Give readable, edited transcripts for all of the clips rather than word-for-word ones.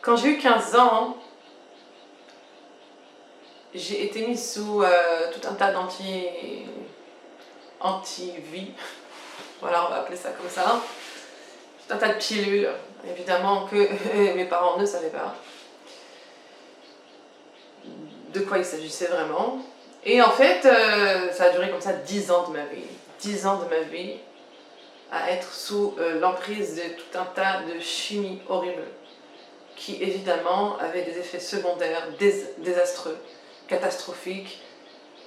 Quand j'ai eu 15 ans, j'ai été mise sous tout un tas anti-vie, voilà, on va appeler ça comme ça, tout un tas de pilules, évidemment que mes parents ne savaient pas de quoi il s'agissait vraiment. Et en fait, ça a duré comme ça 10 ans de ma vie. 10 ans de ma vie à être sous l'emprise de tout un tas de chimie horrible qui évidemment avait des effets secondaires désastreux, catastrophiques,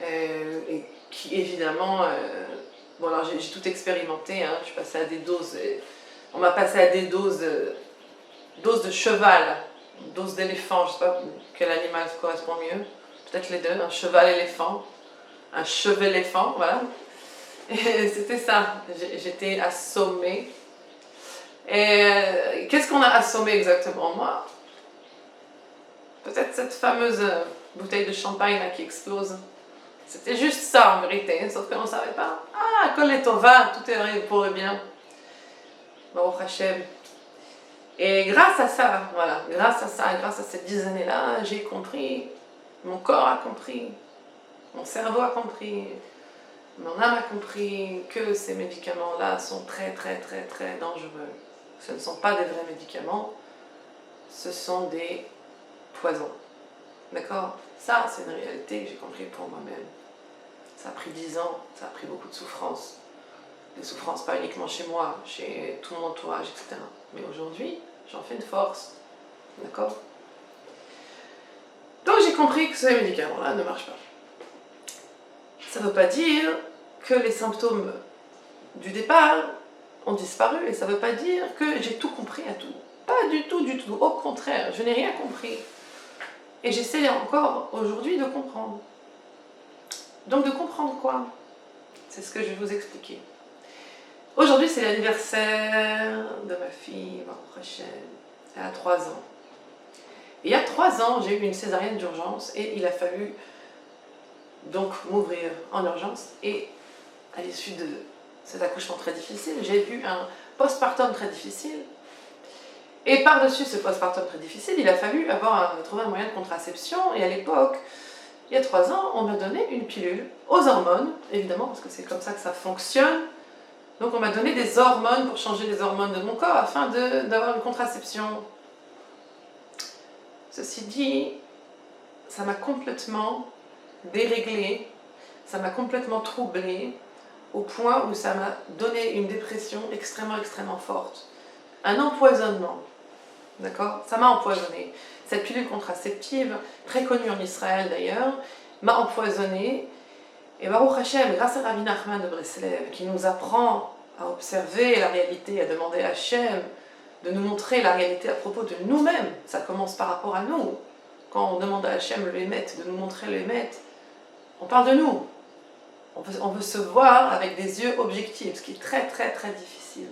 et qui évidemment, bon alors j'ai tout expérimenté, hein, je suis passée à des doses, on m'a passé à des doses de cheval, doses d'éléphant, je ne sais pas quel animal correspond mieux, peut-être les deux, un cheval-éléphant, un cheveu-éléphant, voilà. Et c'était ça, j'étais assommée. Et qu'est-ce qu'on a assommé exactement, moi? Peut-être cette fameuse bouteille de champagne là, qui explose. C'était juste ça en vérité, sauf qu'on ne savait pas. Ah, Koletova, tout est pour le bien. Baruch Hashem. Et grâce à ça, voilà, grâce à ces 10 années-là, j'ai compris, mon corps a compris, mon cerveau a compris, mon âme a compris que ces médicaments-là sont très dangereux. Ce ne sont pas des vrais médicaments, ce sont des poisons. D'accord? Ça, c'est une réalité que j'ai compris pour moi-même. Ça a pris 10 ans, ça a pris beaucoup de souffrances. Des souffrances pas uniquement chez moi, chez tout mon entourage, etc. Mais aujourd'hui, j'en fais une force. D'accord? Donc j'ai compris que ces médicaments-là ne marchent pas. Ça ne veut pas dire que les symptômes du départ ont disparu et ça ne veut pas dire que j'ai tout compris à tout. Pas du tout, du tout. Au contraire, je n'ai rien compris. Et j'essaie encore aujourd'hui de comprendre. Donc de comprendre quoi? C'est ce que je vais vous expliquer. Aujourd'hui, c'est l'anniversaire de ma fille, Baruch Hashem. Elle a 3 ans. Et il y a 3 ans, j'ai eu une césarienne d'urgence et il a fallu donc m'ouvrir en urgence. Et à l'issue de cet accouchement très difficile, j'ai eu un postpartum très difficile. Et par-dessus ce postpartum très difficile, il a fallu trouver un moyen de contraception. Et à l'époque, il y a 3 ans, on m'a donné une pilule aux hormones, évidemment, parce que c'est comme ça que ça fonctionne. Donc on m'a donné des hormones pour changer les hormones de mon corps afin d'avoir une contraception. Ceci dit, ça m'a complètement déréglée, ça m'a complètement troublée, au point où ça m'a donné une dépression extrêmement forte. Un empoisonnement, d'accord? Ça m'a empoisonnée. Cette pilule contraceptive, très connue en Israël d'ailleurs, m'a empoisonnée. Et Baruch Hashem, grâce à Rabbi Nachman de Breslev, qui nous apprend à observer la réalité, à demander à Hashem de nous montrer la réalité à propos de nous-mêmes, ça commence par rapport à nous. Quand on demande à Hashem le Hémet, de nous montrer le Hémet, on parle de nous. On veut se voir avec des yeux objectifs, ce qui est très difficile.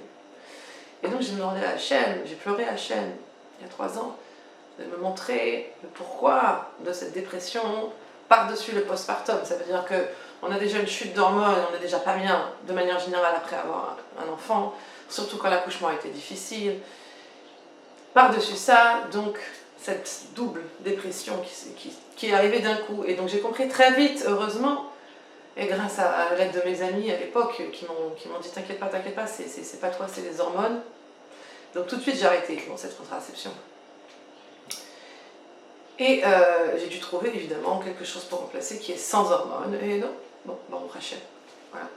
Et donc j'ai demandé à Hashem, j'ai pleuré à Hashem, il y a 3 ans, de me montrer le pourquoi de cette dépression par-dessus le postpartum. Ça veut dire qu'on a déjà une chute d'hormones, on n'est déjà pas bien de manière générale après avoir un enfant, surtout quand l'accouchement a été difficile. Par-dessus ça, donc, cette double dépression qui est arrivée d'un coup. Et donc j'ai compris très vite, heureusement, et grâce à l'aide de mes amis à l'époque qui m'ont dit t'inquiète pas, c'est pas toi, c'est les hormones. Donc tout de suite j'ai arrêté cette contraception. Et j'ai dû trouver évidemment quelque chose pour remplacer qui est sans hormones. Et non, bon, on rachète. Voilà.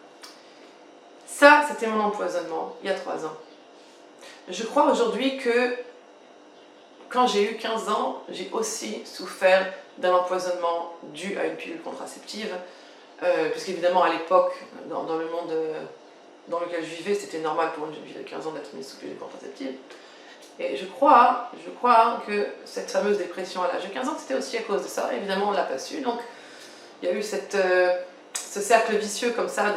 Ça, c'était mon empoisonnement il y a 3 ans. Je crois aujourd'hui que quand j'ai eu 15 ans, j'ai aussi souffert d'un empoisonnement dû à une pilule contraceptive. Puisqu'évidemment à l'époque, dans le monde dans lequel je vivais, c'était normal pour une jeune fille de 15 ans d'être mise sous pilule contraceptive. Et je crois que cette fameuse dépression à l'âge de 15 ans, c'était aussi à cause de ça. Évidemment, on ne l'a pas su. Donc, il y a eu ce cercle vicieux comme ça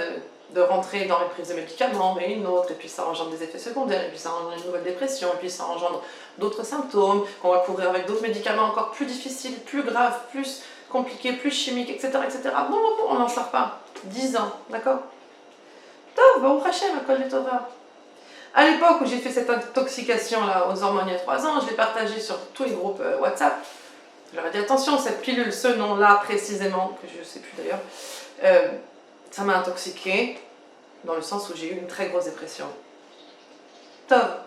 de rentrer dans les prises de médicaments, mais une autre, et puis ça engendre des effets secondaires, et puis ça engendre une nouvelle dépression, et puis ça engendre d'autres symptômes, qu'on va couvrir avec d'autres médicaments encore plus difficiles, plus graves, plus compliqués, plus chimiques, etc. Bon, on n'en sort pas. 10 ans, d'accord? Tov, Baruch Hashem, Kol Tova. À l'époque où j'ai fait cette intoxication-là aux hormones il y a 3 ans, je l'ai partagée sur tous les groupes WhatsApp. Je leur ai dit attention, cette pilule, ce nom-là précisément, que je ne sais plus d'ailleurs, ça m'a intoxiquée, dans le sens où j'ai eu une très grosse dépression. Top.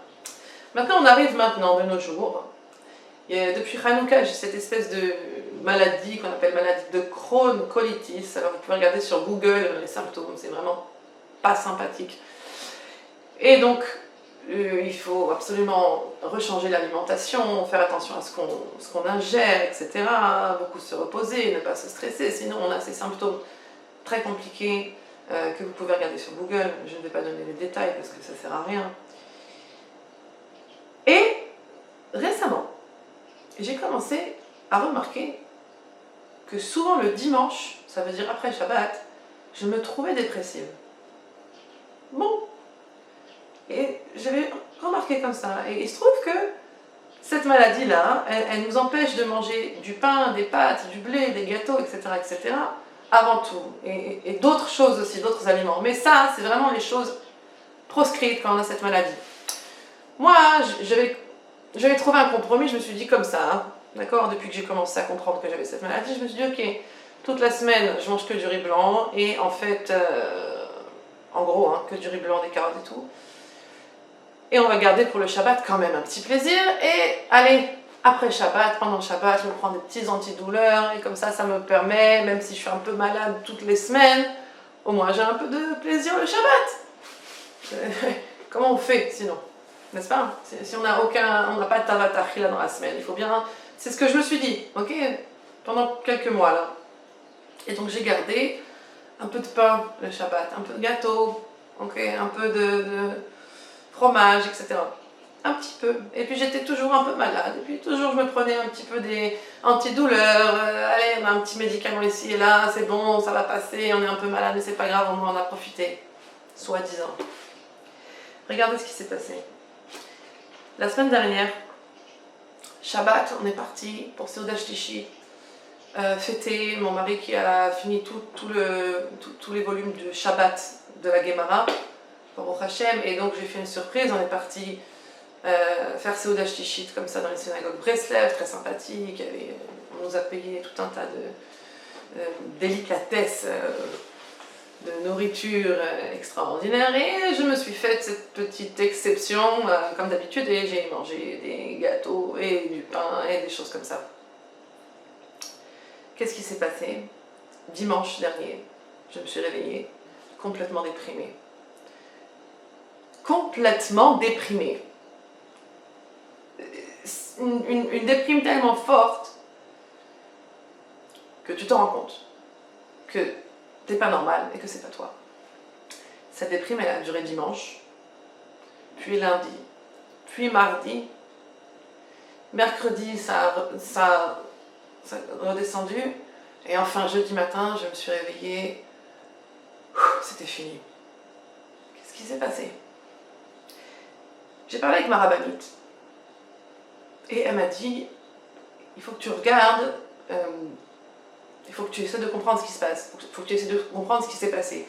Maintenant, on arrive maintenant de nos jours. Depuis Hanouka, j'ai cette espèce de maladie qu'on appelle maladie de Crohn, colitis. Alors vous pouvez regarder sur Google les symptômes, c'est vraiment pas sympathique. Et donc, il faut absolument rechanger l'alimentation, faire attention à ce qu'on ingère, etc. Beaucoup se reposer, ne pas se stresser, sinon on a ces symptômes très compliqués que vous pouvez regarder sur Google. Je ne vais pas donner les détails parce que ça ne sert à rien. Et récemment, j'ai commencé à remarquer que souvent le dimanche, ça veut dire après Shabbat, je me trouvais dépressive. Bon. Et j'avais remarqué comme ça. Et il se trouve que cette maladie-là, elle nous empêche de manger du pain, des pâtes, du blé, des gâteaux, etc., etc., avant tout. Et d'autres choses aussi, d'autres aliments. Mais ça, c'est vraiment les choses proscrites quand on a cette maladie. Moi, j'avais trouvé un compromis, je me suis dit comme ça, hein, d'accord, depuis que j'ai commencé à comprendre que j'avais cette maladie, je me suis dit, ok, toute la semaine, je mange que du riz blanc, et en fait, en gros, hein, que du riz blanc, des carottes et tout. Et on va garder pour le Shabbat quand même un petit plaisir, et allez, après Shabbat, pendant Shabbat, je me prends des petits antidouleurs, et comme ça me permet, même si je suis un peu malade toutes les semaines, au moins j'ai un peu de plaisir le Shabbat. Comment on fait sinon? N'est-ce pas? Si on n'a pas de tavat achila dans la semaine, il faut bien... C'est ce que je me suis dit, ok? Pendant quelques mois là. Et donc j'ai gardé un peu de pain le Shabbat, un peu de gâteau, ok? Un peu de fromage, etc. Un petit peu. Et puis j'étais toujours un peu malade. Et puis toujours je me prenais un petit peu des antidouleurs. Allez, on a un petit médicament ici et là, c'est bon, ça va passer, on est un peu malade, mais c'est pas grave, on en a profité. Soi-disant. Regardez ce qui s'est passé. La semaine dernière, Shabbat, on est parti pour Seudat Shlishi, fêter mon mari qui a fini tous les volumes de Shabbat de la Gemara, pour Hachem, et donc j'ai fait une surprise, on est parti faire Seudat Shlishi comme ça dans les synagogues Breslev, très sympathique, on nous a payé tout un tas de délicatesses, de nourriture extraordinaire, et je me suis faite cette petite exception comme d'habitude, et j'ai mangé des gâteaux et du pain et des choses comme ça. Qu'est-ce qui s'est passé? Dimanche dernier, je me suis réveillée complètement déprimée. Complètement déprimée. Une déprime tellement forte que tu te rends compte que t'es pas normal et que c'est pas toi. Cette déprime, elle a duré dimanche, puis lundi, puis mardi. Mercredi, ça a redescendu. Et enfin, jeudi matin, je me suis réveillée. C'était fini. Qu'est-ce qui s'est passé? J'ai parlé avec ma rabbinite. Et elle m'a dit, il faut que tu regardes... il faut que tu essaies de comprendre ce qui se passe. Il faut que tu essaies de comprendre ce qui s'est passé.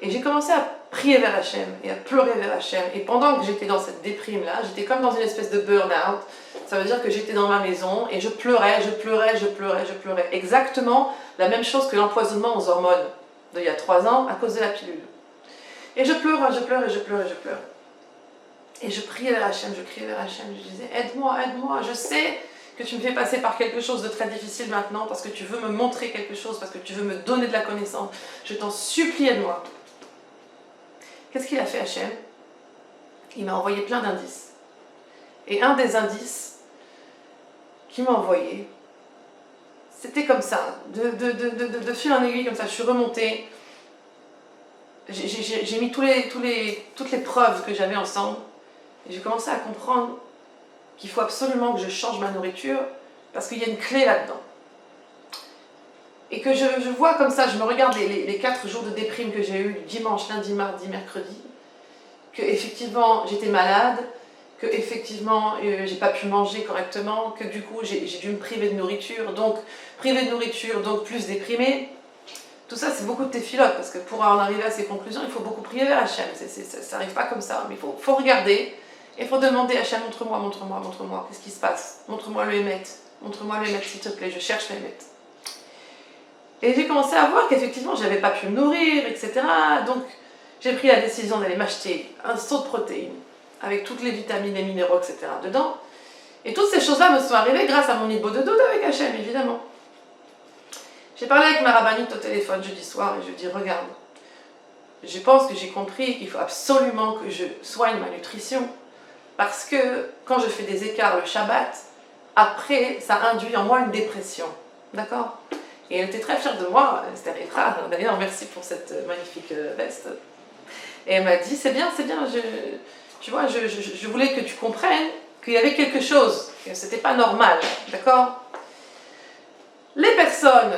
Et j'ai commencé à prier vers Hachem et à pleurer vers Hachem. Et pendant que j'étais dans cette déprime-là, j'étais comme dans une espèce de burn-out. Ça veut dire que j'étais dans ma maison et je pleurais. Exactement la même chose que l'empoisonnement aux hormones d'il y a 3 ans à cause de la pilule. Et je pleurais. Et je priais vers Hachem, je criais vers Hachem. Je disais, aide-moi. Je sais que tu me fais passer par quelque chose de très difficile maintenant parce que tu veux me montrer quelque chose, parce que tu veux me donner de la connaissance. Je t'en supplie, aide-moi. Qu'est-ce qu'il a fait, Hachem? Il m'a envoyé plein d'indices. Et un des indices qu'il m'a envoyé, c'était comme ça, de fil en aiguille, comme ça. Je suis remontée. J'ai mis toutes les preuves que j'avais ensemble. Et j'ai commencé à comprendre qu'il faut absolument que je change ma nourriture parce qu'il y a une clé là-dedans. Et que je vois comme ça, je me regarde les 4 jours de déprime que j'ai eu, dimanche, lundi, mardi, mercredi, que effectivement j'étais malade, que effectivement j'ai pas pu manger correctement, que du coup j'ai dû me priver de nourriture, donc plus déprimée. Tout ça, c'est beaucoup de téphilotes, parce que pour en arriver à ces conclusions, il faut beaucoup prier vers Hachem. Ça n'arrive pas comme ça, mais il faut regarder, et il faut demander à Hachem, montre-moi, montre-moi, montre-moi, qu'est-ce qui se passe? Montre-moi le Hémet, s'il te plaît, je cherche le Hémet. Et j'ai commencé à voir qu'effectivement, je n'avais pas pu me nourrir, etc. Donc, j'ai pris la décision d'aller m'acheter un seau de protéines, avec toutes les vitamines et minéraux, etc. dedans. Et toutes ces choses-là me sont arrivées grâce à mon niveau de doute avec Hachem, évidemment. J'ai parlé avec ma rabbinite au téléphone jeudi soir et je lui ai dit, regarde, je pense que j'ai compris qu'il faut absolument que je soigne ma nutrition parce que quand je fais des écarts le Shabbat, après, ça induit en moi une dépression. D'accord? Et elle était très fière de moi, Esther Efra, d'ailleurs merci pour cette magnifique veste. Et elle m'a dit, c'est bien, tu vois, je voulais que tu comprennes qu'il y avait quelque chose, que c'était pas normal, d'accord? Les personnes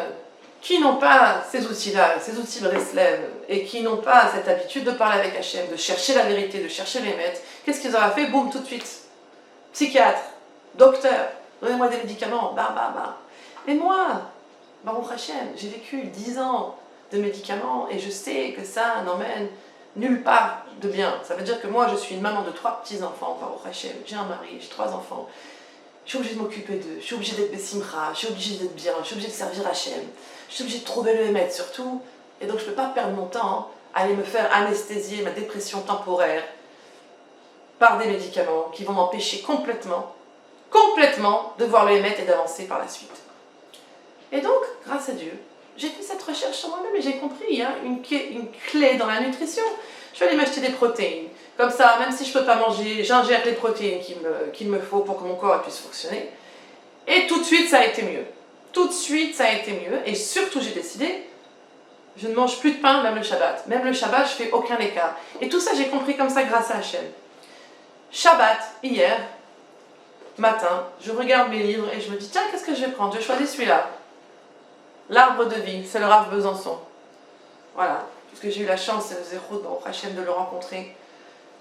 qui n'ont pas ces outils-là, ces outils Breslev, et qui n'ont pas cette habitude de parler avec Hachem, de chercher la vérité, de chercher les maîtres, qu'est-ce qu'ils auraient fait? Boum, tout de suite. Psychiatre, docteur, donnez-moi des médicaments, bah, bah, bah. Et moi, Baruch Hachem, j'ai vécu 10 ans de médicaments et je sais que ça n'emmène nulle part de bien. Ça veut dire que moi, je suis une maman de 3 petits-enfants, Baruch Hachem, j'ai un mari, j'ai 3 enfants. Je suis obligée de m'occuper d'eux, je suis obligée d'être Bessimra, je suis obligée d'être bien, je suis obligée de servir Hachem, je suis obligée de trouver le Hémet surtout, et donc je ne peux pas perdre mon temps à aller me faire anesthésier ma dépression temporaire par des médicaments qui vont m'empêcher complètement de voir le Hémet et d'avancer par la suite. Et donc, grâce à Dieu, j'ai fait cette recherche sur moi-même et j'ai compris, il y a une clé dans la nutrition. Je vais aller m'acheter des protéines. Comme ça, même si je ne peux pas manger, j'ingère les protéines qu'il me faut pour que mon corps puisse fonctionner. Et tout de suite, ça a été mieux. Tout de suite, ça a été mieux. Et surtout, j'ai décidé, je ne mange plus de pain, même le Shabbat. Même le Shabbat, je ne fais aucun écart. Et tout ça, j'ai compris comme ça grâce à Hachem. Shabbat, hier, matin, je regarde mes livres et je me dis, tiens, qu'est-ce que je vais prendre? Je choisis celui-là. L'arbre de vie, c'est le Rav Besançon. Voilà, puisque j'ai eu la chance, c'est le zéro de Hachem, de le rencontrer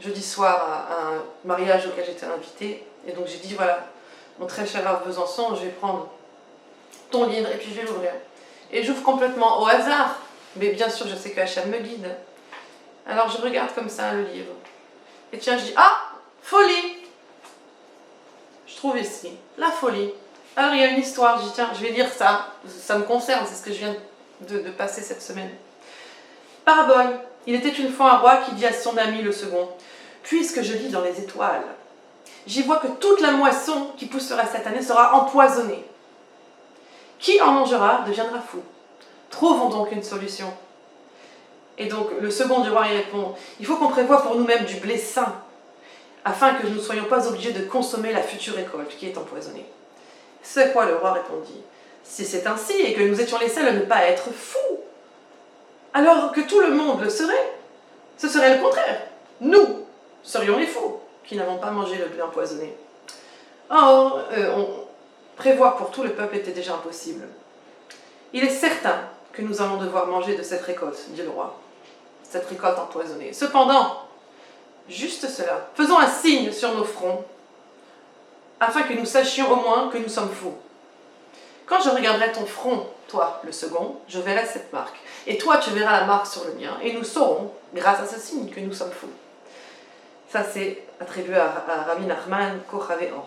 jeudi soir à un mariage auquel j'étais invitée. Et donc j'ai dit, voilà, mon très cher Rav Besançon, je vais prendre ton livre et puis je vais l'ouvrir. Et j'ouvre complètement au hasard, mais bien sûr, je sais que Hachem me guide. Alors je regarde comme ça le livre. Et tiens, je dis, ah, folie! Je trouve ici, la folie. Alors il y a une histoire, je dis tiens, je vais lire ça, ça me concerne, c'est ce que je viens de passer cette semaine. Parabole, il était une fois un roi qui dit à son ami le second, puisque je lis dans les étoiles, j'y vois que toute la moisson qui poussera cette année sera empoisonnée. Qui en mangera deviendra fou. Trouvons donc une solution. Et donc le second du roi y répond, il faut qu'on prévoie pour nous-mêmes du blé sain, afin que nous ne soyons pas obligés de consommer la future récolte qui est empoisonnée. Ce à quoi le roi répondit, si c'est ainsi et que nous étions les seuls à ne pas être fous, alors que tout le monde le serait, ce serait le contraire. Nous serions les fous qui n'avons pas mangé le blé empoisonné. Or, prévoir pour tout le peuple était déjà impossible. Il est certain que nous allons devoir manger de cette récolte, dit le roi, cette récolte empoisonnée. Cependant, juste cela, faisons un signe sur nos fronts, afin que nous sachions au moins que nous sommes fous. Quand je regarderai ton front, toi, le second, je verrai cette marque. Et toi, tu verras la marque sur le mien. Et nous saurons, grâce à ce signe, que nous sommes fous. Ça, c'est attribué à Rabbi Nachman Kochavé Or.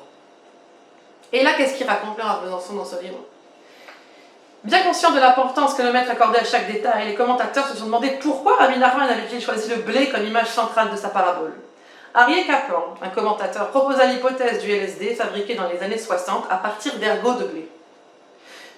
Et là, qu'est-ce qu'il raconte le Rav Besançon dans ce livre? Bien conscient de l'importance que le maître accordait à chaque détail, les commentateurs se sont demandé pourquoi Rabbi Nachman avait-il choisi le blé comme image centrale de sa parabole. Aryeh Kaplan, un commentateur, proposa l'hypothèse du LSD fabriqué dans les années 60 à partir d'ergots de blé.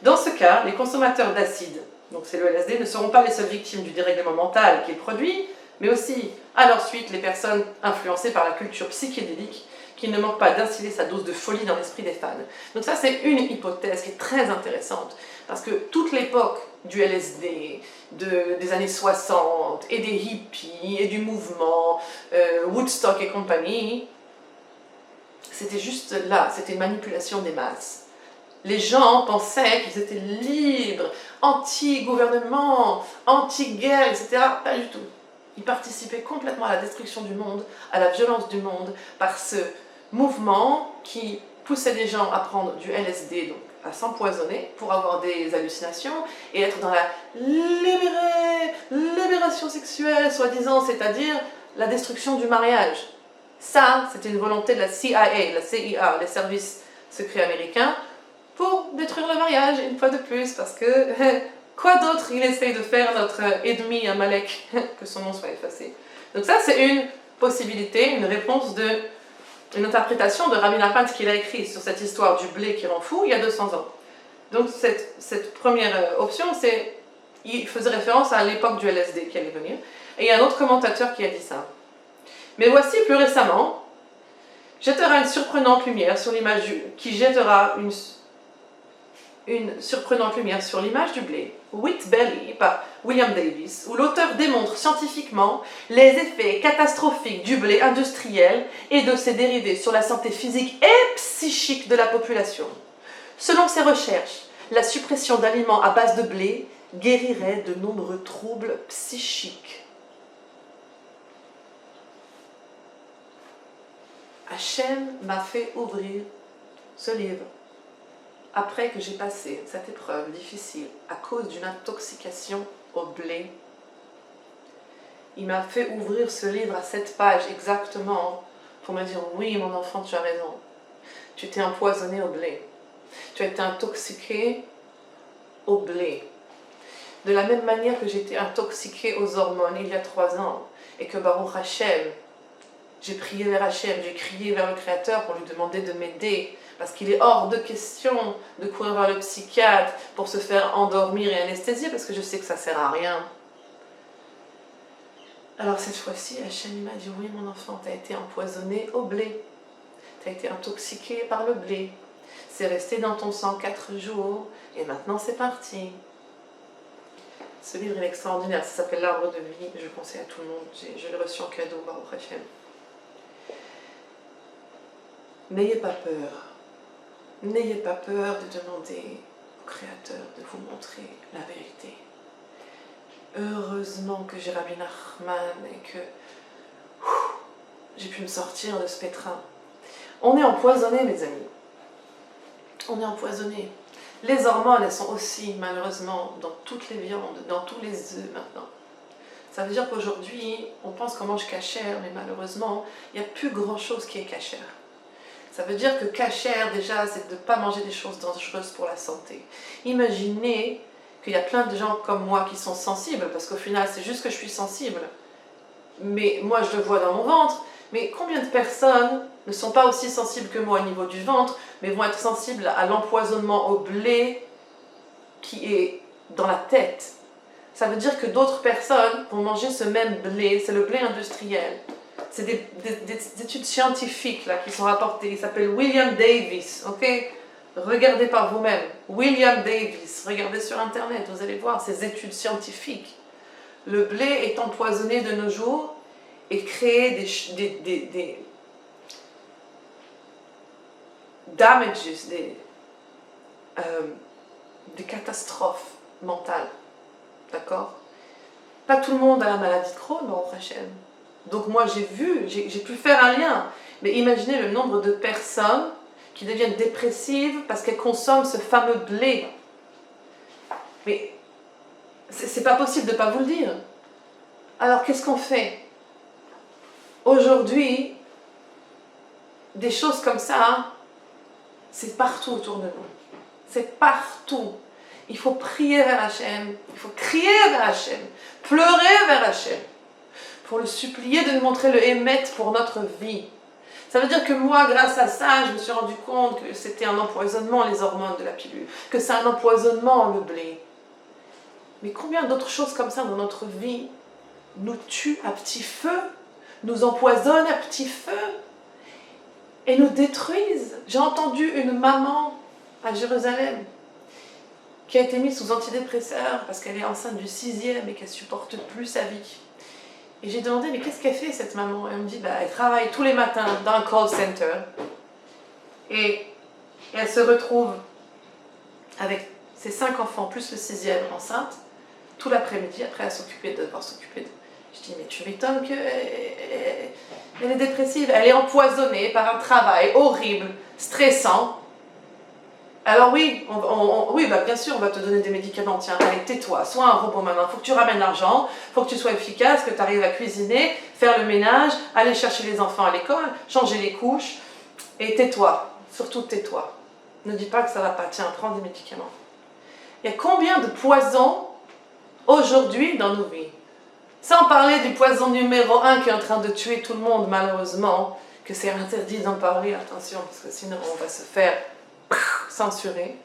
Dans ce cas, les consommateurs d'acide, donc c'est le LSD, ne seront pas les seules victimes du dérèglement mental qu'il produit, mais aussi, à leur suite, les personnes influencées par la culture psychédélique qui ne manquent pas d'instiller sa dose de folie dans l'esprit des fans. Donc ça, c'est une hypothèse qui est très intéressante, parce que toute l'époque du LSD, des années 60, et des hippies, et du mouvement, Woodstock et compagnie, c'était juste là, c'était une manipulation des masses. Les gens pensaient qu'ils étaient libres, anti-gouvernement, anti-guerre, etc. Pas du tout. Ils participaient complètement à la destruction du monde, à la violence du monde, par ce mouvement qui poussait les gens à prendre du LSD, donc à s'empoisonner pour avoir des hallucinations et être dans la libération sexuelle, soi-disant, c'est-à-dire la destruction du mariage. Ça, c'était une volonté de la CIA, la CIA, les services secrets américains, pour détruire le mariage, une fois de plus, parce que quoi d'autre il essaye de faire, notre ennemi Amalek, que son nom soit effacé. Donc ça, c'est une possibilité, une réponse une interprétation de Rabbi Nachman qu'il a écrit sur cette histoire du blé qui rend fou il y a 200 ans. Donc cette première option, il faisait référence à l'époque du LSD qui allait venir. Et il y a un autre commentateur qui a dit ça. Mais voici, plus récemment, jettera une surprenante lumière sur l'image qui jettera une surprenante lumière sur l'image du blé, Wheat Belly, par William Davis, où l'auteur démontre scientifiquement les effets catastrophiques du blé industriel et de ses dérivés sur la santé physique et psychique de la population. Selon ses recherches, la suppression d'aliments à base de blé guérirait de nombreux troubles psychiques. Hachem m'a fait ouvrir ce livre après que j'ai passé cette épreuve difficile à cause d'une intoxication au blé. Il m'a fait ouvrir ce livre à cette page exactement pour me dire: oui, mon enfant, tu as raison. Tu t'es empoisonné au blé. Tu as été intoxiqué au blé. De la même manière que j'ai été intoxiquée aux hormones il y a 3 ans et que Baruch Hashem, j'ai prié vers Hachem, j'ai crié vers le Créateur pour lui demander de m'aider, parce qu'il est hors de question de courir vers le psychiatre pour se faire endormir et anesthésier, parce que je sais que ça ne sert à rien. Alors cette fois-ci, Hachem m'a dit: oui, mon enfant, tu as été empoisonné au blé. Tu as été intoxiqué par le blé. C'est resté dans ton sang 4 jours, et maintenant c'est parti. Ce livre est extraordinaire, ça s'appelle L'Arbre de vie, je conseille à tout le monde, je l'ai reçu en cadeau, Baruch Hashem. N'ayez pas peur. N'ayez pas peur de demander au Créateur de vous montrer la vérité. Heureusement que j'ai Rabbi Nachman et que j'ai pu me sortir de ce pétrin. On est empoisonné, mes amis. On est empoisonné. Les hormones, elles sont aussi, malheureusement, dans toutes les viandes, dans tous les œufs maintenant. Ça veut dire qu'aujourd'hui, on pense qu'on mange cachère, mais malheureusement, il n'y a plus grand-chose qui est cachère. Ça veut dire que cachère, déjà, c'est de ne pas manger des choses dangereuses pour la santé. Imaginez qu'il y a plein de gens comme moi qui sont sensibles, parce qu'au final, c'est juste que je suis sensible. Mais moi, je le vois dans mon ventre. Mais combien de personnes ne sont pas aussi sensibles que moi au niveau du ventre, mais vont être sensibles à l'empoisonnement au blé qui est dans la tête? Ça veut dire que d'autres personnes vont manger ce même blé, c'est le blé industriel. C'est des études scientifiques là, qui sont rapportées. Il s'appelle William Davis, ok? Regardez par vous-même. William Davis, regardez sur Internet, vous allez voir ces études scientifiques. Le blé est empoisonné de nos jours et crée des damages, des catastrophes mentales. D'accord? Pas tout le monde a la maladie de Crohn, Baruch Hashem. Donc moi j'ai pu faire un lien. Mais imaginez le nombre de personnes qui deviennent dépressives parce qu'elles consomment ce fameux blé. Mais c'est pas possible de ne pas vous le dire. Alors qu'est-ce qu'on fait? Aujourd'hui, des choses comme ça, hein, c'est partout autour de nous. C'est partout. Il faut prier vers Hachem, il faut crier vers Hachem, pleurer vers Hachem, pour le supplier de nous montrer le Hémet pour notre vie. Ça veut dire que moi, grâce à ça, je me suis rendu compte que c'était un empoisonnement, les hormones de la pilule, que c'est un empoisonnement, le blé. Mais combien d'autres choses comme ça dans notre vie nous tuent à petit feu, nous empoisonnent à petit feu et nous détruisent. J'ai entendu une maman à Jérusalem qui a été mise sous antidépresseur parce qu'elle est enceinte du 6e et qu'elle ne supporte plus sa vie. Et j'ai demandé, mais qu'est-ce qu'elle fait cette maman? Et elle me dit, elle travaille tous les matins dans un call center et elle se retrouve avec ses 5 enfants plus le 6e enceinte tout l'après-midi, après elle devoir s'occuper de... Je dis, mais tu m'étonnes qu'elle est dépressive, elle est empoisonnée par un travail horrible, stressant. Alors oui, oui bah bien sûr, on va te donner des médicaments. Tiens, allez, tais-toi, sois un robot maintenant. Il faut que tu ramènes l'argent, il faut que tu sois efficace, que tu arrives à cuisiner, faire le ménage, aller chercher les enfants à l'école, changer les couches. Et tais-toi, surtout tais-toi. Ne dis pas que ça va pas. Tiens, prends des médicaments. Il y a combien de poisons aujourd'hui dans nos vies? Sans parler du poison numéro 1 qui est en train de tuer tout le monde, malheureusement, que c'est interdit d'en parler, attention, parce que sinon on va se faire censurer.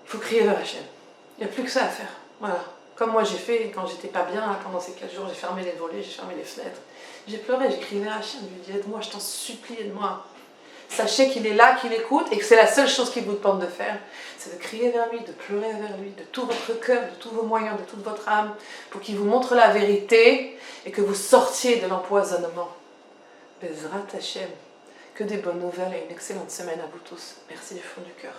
Il faut crier vers la chaîne. Il n'y a plus que ça à faire. Voilà. Comme moi j'ai fait quand j'étais pas bien, pendant ces 4 jours, j'ai fermé les volets, j'ai fermé les fenêtres. J'ai pleuré, j'ai crié vers la chaîne, je lui ai dit aide-moi, je t'en supplie, aide-moi. Sachez qu'il est là, qu'il écoute et que c'est la seule chose qu'il vous demande de faire, c'est de crier vers lui, de pleurer vers lui, de tout votre cœur, de tous vos moyens, de toute votre âme, pour qu'il vous montre la vérité et que vous sortiez de l'empoisonnement. Bezrat Hashem, que des bonnes nouvelles et une excellente semaine à vous tous. Merci du fond du cœur.